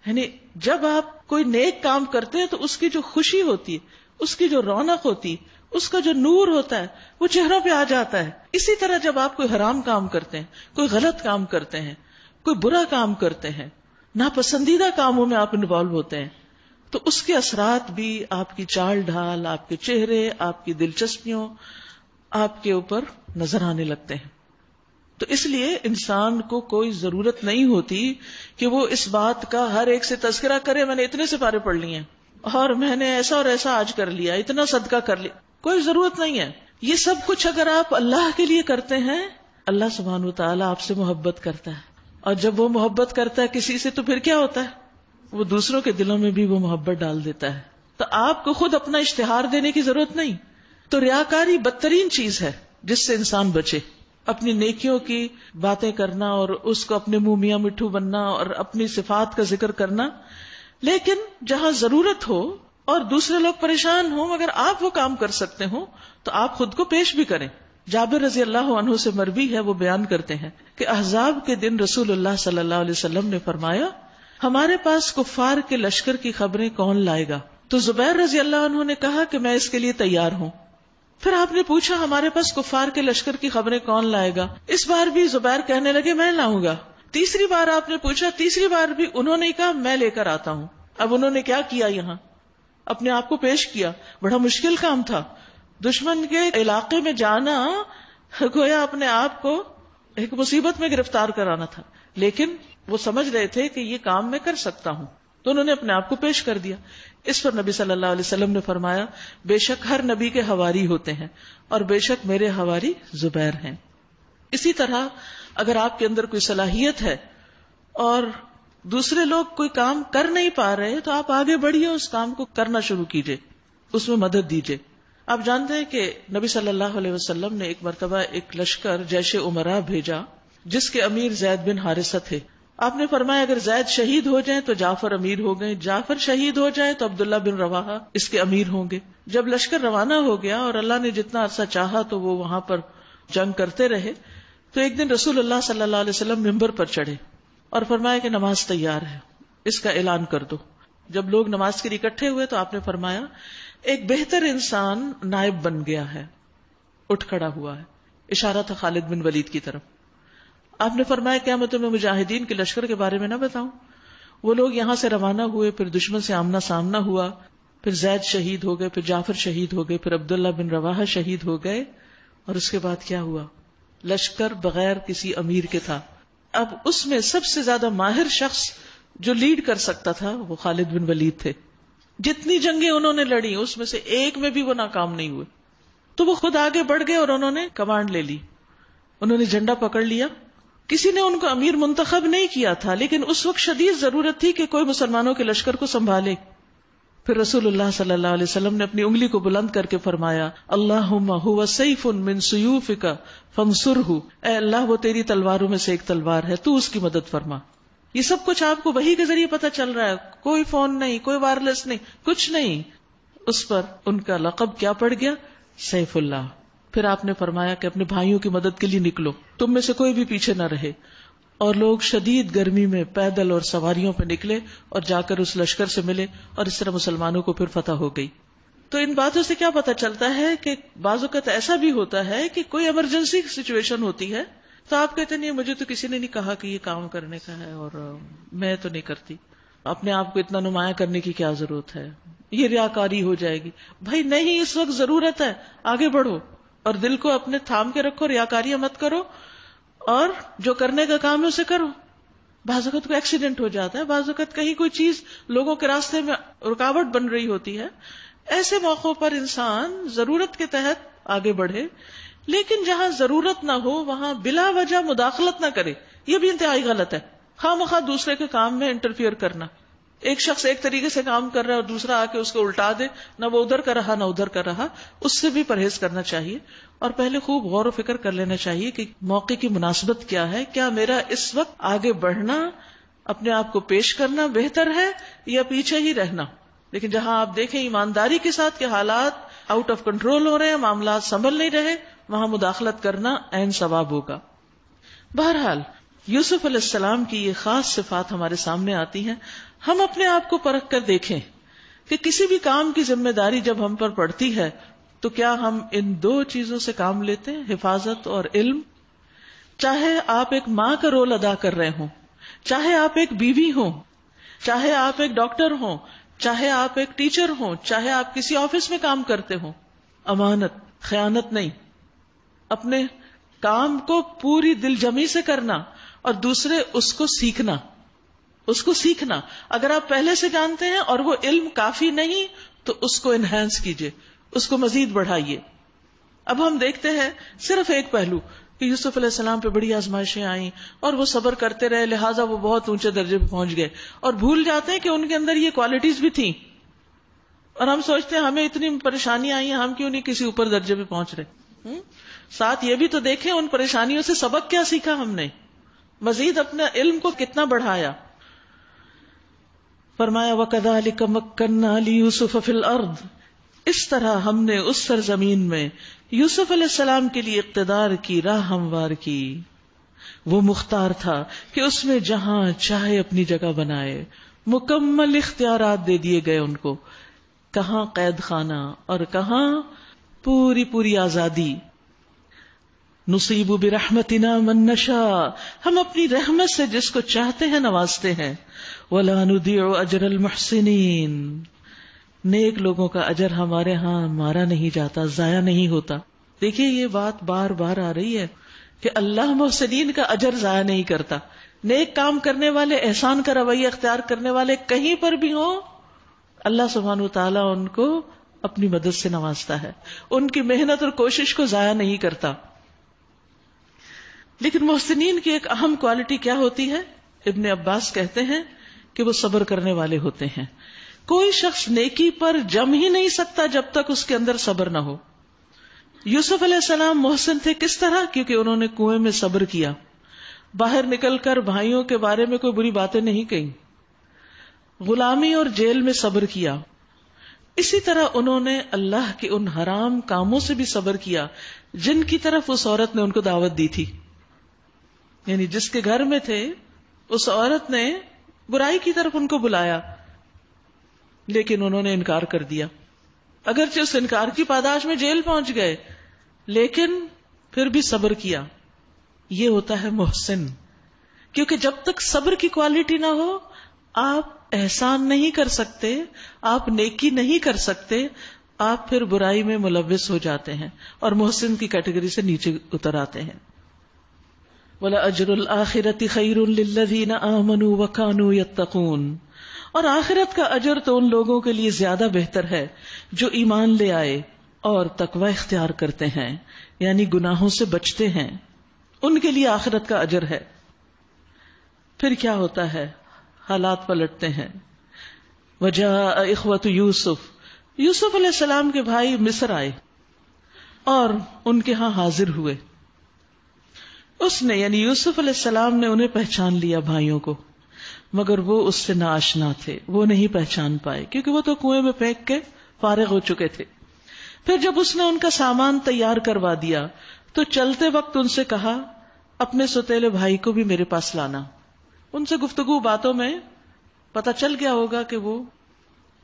یعنی جب آپ کوئی نیک کام کرتے ہیں تو اس کی جو خوشی ہوتی ہے، اس کی جو رونق ہوتی ہے، اس کا جو نور ہوتا ہے وہ چہروں پہ آ جاتا ہے. اسی طرح جب آپ کوئی حرام کام کرتے ہیں، کوئی غلط کام کرتے ہیں، کوئی برا کام کرتے ہیں، ناپسندیدہ کاموں میں آپ انوالو ہوتے ہیں، تو اس کے اثرات بھی آپ کی چال ڈھال، آپ کے چہرے، آپ کی دلچسپیوں آپ کے اوپر نظر آنے لگتے ہیں. تو اس لیے انسان کو کوئی ضرورت نہیں ہوتی کہ وہ اس بات کا ہر ایک سے تذکرہ کرے، میں نے اتنے سپارے پڑھ لیے ہیں اور میں نے ایسا اور ایسا آج کر لیا، اتنا صدقہ کر لیا. کوئی ضرورت نہیں ہے. یہ سب کچھ اگر آپ اللہ کے لیے کرتے ہیں، اللہ سبحانہ وتعالیٰ آپ سے محبت کرتا ہے، اور جب وہ محبت کرتا ہے کسی سے تو پھر کیا ہوتا ہے، وہ دوسروں کے دلوں میں بھی وہ محبت ڈال دیتا ہے. تو آپ کو خود اپنا اشتہار دینے کی ضرورت نہیں. تو ریاکاری بدترین چیز ہے جس سے انسان بچے. اپنی نیکیوں کی باتیں کرنا اور اس کو اپنے منہ میاں مٹھو بننا اور اپنی صفات کا ذکر کرنا، لیکن جہاں ضرورت ہو اور دوسرے لوگ پریشان ہوں مگر آپ وہ کام کر سکتے ہوں تو آپ خود کو پیش بھی کریں. جابر رضی اللہ عنہ سے مروی ہے، وہ بیان کرتے ہیں کہ احزاب کے دن رسول اللہ صلی اللہ علیہ وسلم نے فرمایا ہمارے پاس کفار کے لشکر کی خبریں کون لائے گا؟ تو زبیر رضی اللہ عنہ نے کہا کہ میں اس کے لیے تیار ہوں. پھر آپ نے پوچھا ہمارے پاس کفار کے لشکر کی خبریں کون لائے گا؟ اس بار بھی زبیر کہنے لگے میں لاؤں گا. تیسری بار آپ نے پوچھا، تیسری بار بھی انہوں نے کہا میں لے کر آتا ہوں. اب انہوں نے کیا کیا؟ یہاں اپنے آپ کو پیش کیا. بڑا مشکل کام تھا، دشمن کے علاقے میں جانا گویا اپنے آپ کو ایک مصیبت میں گرفتار کرانا تھا، لیکن وہ سمجھ رہے تھے کہ یہ کام میں کر سکتا ہوں تو انہوں نے اپنے آپ کو پیش کر دیا. اس پر نبی صلی اللہ علیہ وسلم نے فرمایا بے شک ہر نبی کے حواری ہوتے ہیں اور بے شک میرے حواری زبیر ہیں. اسی طرح اگر آپ کے اندر کوئی صلاحیت ہے اور دوسرے لوگ کوئی کام کر نہیں پا رہے تو آپ آگے بڑھیے، اس کام کو کرنا شروع کیجئے، اس میں مدد دیجئے. آپ جانتے ہیں کہ نبی صلی اللہ علیہ وسلم نے ایک مرتبہ ایک لشکر جیش امراء بھیجا جس کے امیر زید بن حارثہ تھے. آپ نے فرمایا اگر زید شہید ہو جائیں تو جعفر امیر ہو گئے، جعفر شہید ہو جائے تو عبداللہ بن رواحہ اس کے امیر ہوں گے. جب لشکر روانہ ہو گیا اور اللہ نے جتنا عرصہ چاہا تو وہ وہاں پر جنگ کرتے رہے، تو ایک دن رسول اللہ صلی اللہ علیہ وسلم منبر پر چڑھے اور فرمایا کہ نماز تیار ہے، اس کا اعلان کر دو. جب لوگ نماز کے لیے اکٹھے ہوئے تو آپ نے فرمایا ایک بہتر انسان نائب بن گیا ہے، اٹھ کھڑا ہوا ہے. اشارہ تھا خالد بن ولید کی طرف. آپ نے فرمایا کیا میں تمہیں مجاہدین کے لشکر کے بارے میں نہ بتاؤں؟ وہ لوگ یہاں سے روانہ ہوئے، پھر دشمن سے آمنا سامنا ہوا، پھر زید شہید ہو گئے، پھر جعفر شہید ہو گئے، پھر عبداللہ بن رواحہ شہید ہو گئے، اور اس کے بعد کیا ہوا؟ لشکر بغیر کسی امیر کے تھا. اب اس میں سب سے زیادہ ماہر شخص جو لیڈ کر سکتا تھا وہ خالد بن ولید تھے. جتنی جنگیں انہوں نے لڑی اس میں سے ایک میں بھی وہ ناکام نہیں ہوئے. تو وہ خود آگے بڑھ گئے اور انہوں نے کمانڈ لے لی، انہوں نے جھنڈا پکڑ لیا. کسی نے ان کو امیر منتخب نہیں کیا تھا، لیکن اس وقت شدید ضرورت تھی کہ کوئی مسلمانوں کے لشکر کو سنبھالے. پھر رسول اللہ صلی اللہ علیہ وسلم نے اپنی انگلی کو بلند کر کے فرمایا اللہم ہوا سیف من سیوفک فانصرہ، اے اللہ وہ تیری تلواروں میں سے ایک تلوار ہے، تو اس کی مدد فرما. یہ سب کچھ آپ کو وحی کے ذریعے پتا چل رہا ہے، کوئی فون نہیں، کوئی وائرلیس نہیں، کچھ نہیں. اس پر ان کا لقب کیا پڑ گیا؟ سیف اللہ. پھر آپ نے فرمایا کہ اپنے بھائیوں کی مدد کے لیے نکلو، تم میں سے کوئی بھی پیچھے نہ رہے. اور لوگ شدید گرمی میں پیدل اور سواریوں پہ نکلے اور جا کر اس لشکر سے ملے، اور اس طرح مسلمانوں کو پھر فتح ہو گئی. تو ان باتوں سے کیا پتا چلتا ہے کہ بعض اوقات ایسا بھی ہوتا ہے کہ کوئی ایمرجنسی سچویشن ہوتی ہے تو آپ کہتے نہیں مجھے تو کسی نے نہیں کہا کہ یہ کام کرنے کا ہے اور میں تو نہیں کرتی، اپنے آپ کو اتنا نمایاں کرنے کی کیا ضرورت ہے، یہ ریاکاری ہو جائے گی. بھائی نہیں، اس وقت ضرورت ہے، آگے بڑھو اور دل کو اپنے تھام کے رکھو، ریاکاریاں مت کرو اور جو کرنے کا کام ہے اسے کرو. بعض اوقات کوئی ایکسیڈنٹ ہو جاتا ہے، بعض اوقات کہیں کوئی چیز لوگوں کے راستے میں رکاوٹ بن رہی ہوتی ہے. ایسے موقعوں پر انسان ضرورت کے تحت آگے بڑھے، لیکن جہاں ضرورت نہ ہو وہاں بلا وجہ مداخلت نہ کرے. یہ بھی انتہائی غلط ہے، خواہ مخواہ دوسرے کے کام میں انٹرفیئر کرنا. ایک شخص ایک طریقے سے کام کر رہا ہے اور دوسرا آ کے اس کو الٹا دے، نہ وہ ادھر کر رہا نہ ادھر کر رہا، اس سے بھی پرہیز کرنا چاہیے. اور پہلے خوب غور و فکر کر لینا چاہیے کہ موقع کی مناسبت کیا ہے، کیا میرا اس وقت آگے بڑھنا، اپنے آپ کو پیش کرنا بہتر ہے یا پیچھے ہی رہنا. لیکن جہاں آپ دیکھیں ایمانداری کے ساتھ کہ حالات آؤٹ آف کنٹرول ہو رہے ہیں، معاملات سنبھل نہیں رہے، وہاں مداخلت کرنا عین ثواب ہوگا. بہرحال یوسف علیہ السلام کی یہ خاص صفات ہمارے سامنے آتی ہیں. ہم اپنے آپ کو پرکھ کر دیکھیں کہ کسی بھی کام کی ذمہ داری جب ہم پر پڑتی ہے تو کیا ہم ان دو چیزوں سے کام لیتے ہیں، حفاظت اور علم. چاہے آپ ایک ماں کا رول ادا کر رہے ہوں، چاہے آپ ایک بیوی ہوں، چاہے آپ ایک ڈاکٹر ہوں، چاہے آپ ایک ٹیچر ہوں، چاہے آپ کسی آفس میں کام کرتے ہوں، امانت، خیانت نہیں. اپنے کام کو پوری دل جمی سے کرنا اور دوسرے اس کو سیکھنا. اگر آپ پہلے سے جانتے ہیں اور وہ علم کافی نہیں تو اس کو انہینس کیجئے، اس کو مزید بڑھائیے. اب ہم دیکھتے ہیں صرف ایک پہلو کہ یوسف علیہ السلام پہ بڑی آزمائشیں آئیں اور وہ صبر کرتے رہے، لہٰذا وہ بہت اونچے درجے پہ پہنچ گئے، اور بھول جاتے ہیں کہ ان کے اندر یہ کوالٹیز بھی تھیں. اور ہم سوچتے ہیں ہمیں اتنی پریشانیاں آئی ہیں، ہم کیوں نہیں کسی اوپر درجے پہ پہنچ رہے. ساتھ یہ بھی تو دیکھیں ان پریشانیوں سے سبق کیا سیکھا ہم نے، مزید اپنے علم کو کتنا بڑھایا. فرمایا وَكَذَلِكَ مَكَّنَّا لِيُوسُفَ فِي الْأَرْضِ، اس طرح ہم نے اس سرزمین میں یوسف علیہ السلام کے لیے اقتدار کی راہ ہموار کی. وہ مختار تھا کہ اس میں جہاں چاہے اپنی جگہ بنائے، مکمل اختیارات دے دیے گئے ان کو، کہاں قید خانہ اور کہاں پوری آزادی. نصیب برحمتنا من نشاء، ہم اپنی رحمت سے جس کو چاہتے ہیں نوازتے ہیں. ولا نضيع اجر المحسنین، نیک لوگوں کا اجر ہمارے ہاں مارا نہیں جاتا، ضائع نہیں ہوتا. دیکھیے یہ بات بار بار آ رہی ہے کہ اللہ محسنین کا اجر ضائع نہیں کرتا. نیک کام کرنے والے، احسان کا رویہ اختیار کرنے والے کہیں پر بھی ہوں، اللہ سبحانہ وتعالی ان کو اپنی مدد سے نوازتا ہے، ان کی محنت اور کوشش کو ضائع نہیں کرتا. لیکن محسنین کی ایک اہم کوالٹی کیا ہوتی ہے؟ ابن عباس کہتے ہیں کہ وہ صبر کرنے والے ہوتے ہیں. کوئی شخص نیکی پر جم ہی نہیں سکتا جب تک اس کے اندر صبر نہ ہو. یوسف علیہ السلام محسن تھے کس طرح؟ کیونکہ انہوں نے کنویں میں صبر کیا، باہر نکل کر بھائیوں کے بارے میں کوئی بری باتیں نہیں کہیں، غلامی اور جیل میں صبر کیا. اسی طرح انہوں نے اللہ کے ان حرام کاموں سے بھی صبر کیا جن کی طرف اس عورت نے ان کو دعوت دی تھی. یعنی جس کے گھر میں تھے اس عورت نے برائی کی طرف ان کو بلایا، لیکن انہوں نے انکار کر دیا. اگرچہ اس انکار کی پاداش میں جیل پہنچ گئے، لیکن پھر بھی صبر کیا. یہ ہوتا ہے محسن. کیونکہ جب تک صبر کی کوالٹی نہ ہو، آپ احسان نہیں کر سکتے، آپ نیکی نہیں کر سکتے، آپ پھر برائی میں ملوث ہو جاتے ہیں اور محسن کی کیٹیگری سے نیچے اتر آتے ہیں. وَلَأَجْرُ الْآخِرَةِ خَيْرٌ لِلَّذِينَ آمَنُوا وَكَانُوا يَتَّقُونَ، اور آخرت کا اجر تو ان لوگوں کے لیے زیادہ بہتر ہے جو ایمان لے آئے اور تقوی اختیار کرتے ہیں، یعنی گناہوں سے بچتے ہیں، ان کے لیے آخرت کا اجر ہے. پھر کیا ہوتا ہے؟ حالات پلٹتے ہیں. وَجَاءَ إِخْوَةُ یوسف علیہ السلام کے بھائی مصر آئے اور ان کے ہاں حاضر ہوئے. اس نے یعنی یوسف علیہ السلام نے انہیں پہچان لیا بھائیوں کو، مگر وہ اس سے ناآشنا تھے، وہ نہیں پہچان پائے کیونکہ وہ تو کنویں میں پھینک کے فارغ ہو چکے تھے. پھر جب اس نے ان کا سامان تیار کروا دیا تو چلتے وقت ان سے کہا اپنے سوتیلے بھائی کو بھی میرے پاس لانا. ان سے گفتگو باتوں میں پتہ چل گیا ہوگا کہ وہ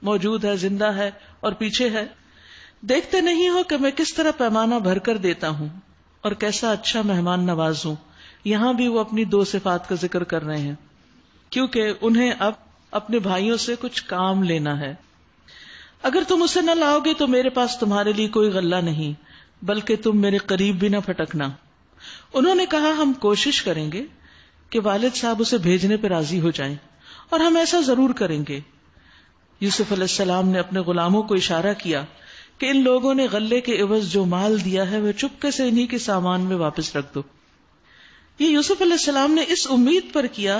موجود ہے، زندہ ہے اور پیچھے ہے. دیکھتے نہیں ہو کہ میں کس طرح پیمانہ بھر کر دیتا ہوں اور کیسا اچھا مہمان نواز ہوں. یہاں بھی وہ اپنی دو صفات کا ذکر کر رہے ہیں کیونکہ انہیں اب اپنے بھائیوں سے کچھ کام لینا ہے. اگر تم اسے نہ لاؤ گے تو میرے پاس تمہارے لیے کوئی غلہ نہیں، بلکہ تم میرے قریب بھی نہ پھٹکنا. انہوں نے کہا ہم کوشش کریں گے کہ والد صاحب اسے بھیجنے پہ راضی ہو جائیں، اور ہم ایسا ضرور کریں گے. یوسف علیہ السلام نے اپنے غلاموں کو اشارہ کیا کہ ان لوگوں نے غلے کے عوض جو مال دیا ہے وہ چپکے سے انہی کے سامان میں واپس رکھ دو. یہ یوسف علیہ السلام نے اس امید پر کیا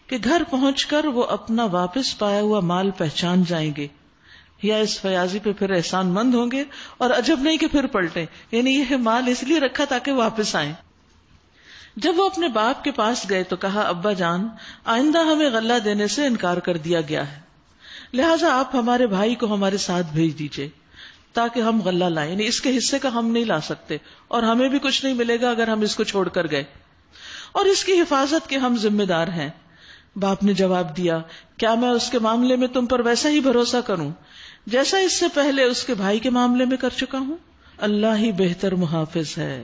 کہ گھر پہنچ کر وہ اپنا واپس پایا ہوا مال پہچان جائیں گے یا اس فیاضی پہ پھر احسان مند ہوں گے، اور عجب نہیں کہ پھر پلٹیں. یعنی یہ مال اس لیے رکھا تاکہ واپس آئیں. جب وہ اپنے باپ کے پاس گئے تو کہا ابا جان، آئندہ ہمیں غلہ دینے سے انکار کر دیا گیا ہے، لہٰذا آپ ہمارے بھائی کو ہمارے ساتھ بھیج دیجئے تاکہ ہم غلہ لائیں. یعنی اس کے حصے کا ہم نہیں لا سکتے اور ہمیں بھی کچھ نہیں ملے گا اگر ہم اس کو چھوڑ کر گئے، اور اس کی حفاظت کے ہم ذمہ دار ہیں. باپ نے جواب دیا کیا میں اس کے معاملے میں تم پر ویسا ہی بھروسہ کروں جیسا اس سے پہلے اس کے بھائی کے معاملے میں کر چکا ہوں؟ اللہ ہی بہتر محافظ ہے.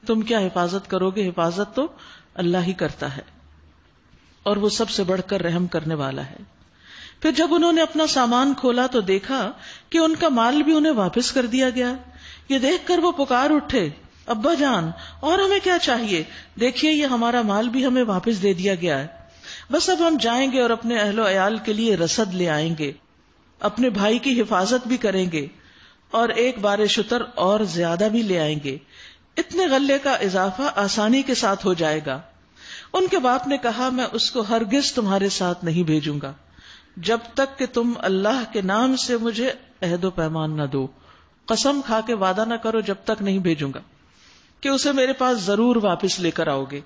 تم کیا حفاظت کرو گے؟ حفاظت تو اللہ ہی کرتا ہے اور وہ سب سے بڑھ کر رحم کرنے والا ہے. پھر جب انہوں نے اپنا سامان کھولا تو دیکھا کہ ان کا مال بھی انہیں واپس کر دیا گیا. یہ دیکھ کر وہ پکار اٹھے ابا جان اور ہمیں کیا چاہیے، دیکھیے یہ ہمارا مال بھی ہمیں واپس دے دیا گیا ہے، بس اب ہم جائیں گے اور اپنے اہل و عیال کے لیے رسد لے آئیں گے، اپنے بھائی کی حفاظت بھی کریں گے اور ایک بار شتر اور زیادہ بھی لے آئیں گے. اتنے غلے کا اضافہ آسانی کے ساتھ ہو جائے گا. ان کے باپ نے کہا میں اس کو ہرگز تمہارے ساتھ نہیں بھیجوں گا جب تک کہ تم اللہ کے نام سے مجھے عہد و پیمان نہ دو. قسم کھا کے وعدہ نہ کرو جب تک نہیں بھیجوں گا کہ اسے میرے پاس ضرور واپس لے کر آؤ گے،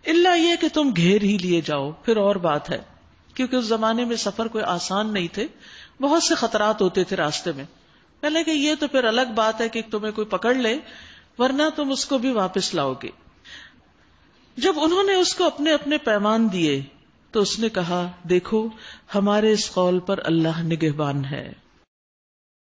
الا یہ کہ تم گھیر ہی لیے جاؤ، پھر اور بات ہے. کیونکہ اس زمانے میں سفر کوئی آسان نہیں تھے، بہت سے خطرات ہوتے تھے راستے میں. میں نے کہا یہ تو پھر الگ بات ہے کہ تمہیں کوئی پکڑ لے، ورنہ تم اس کو بھی واپس لاؤ گے. جب انہوں نے اس کو اپنے اپنے پیمان دیے تو اس نے کہا دیکھو ہمارے اس قول پر اللہ نگہبان ہے.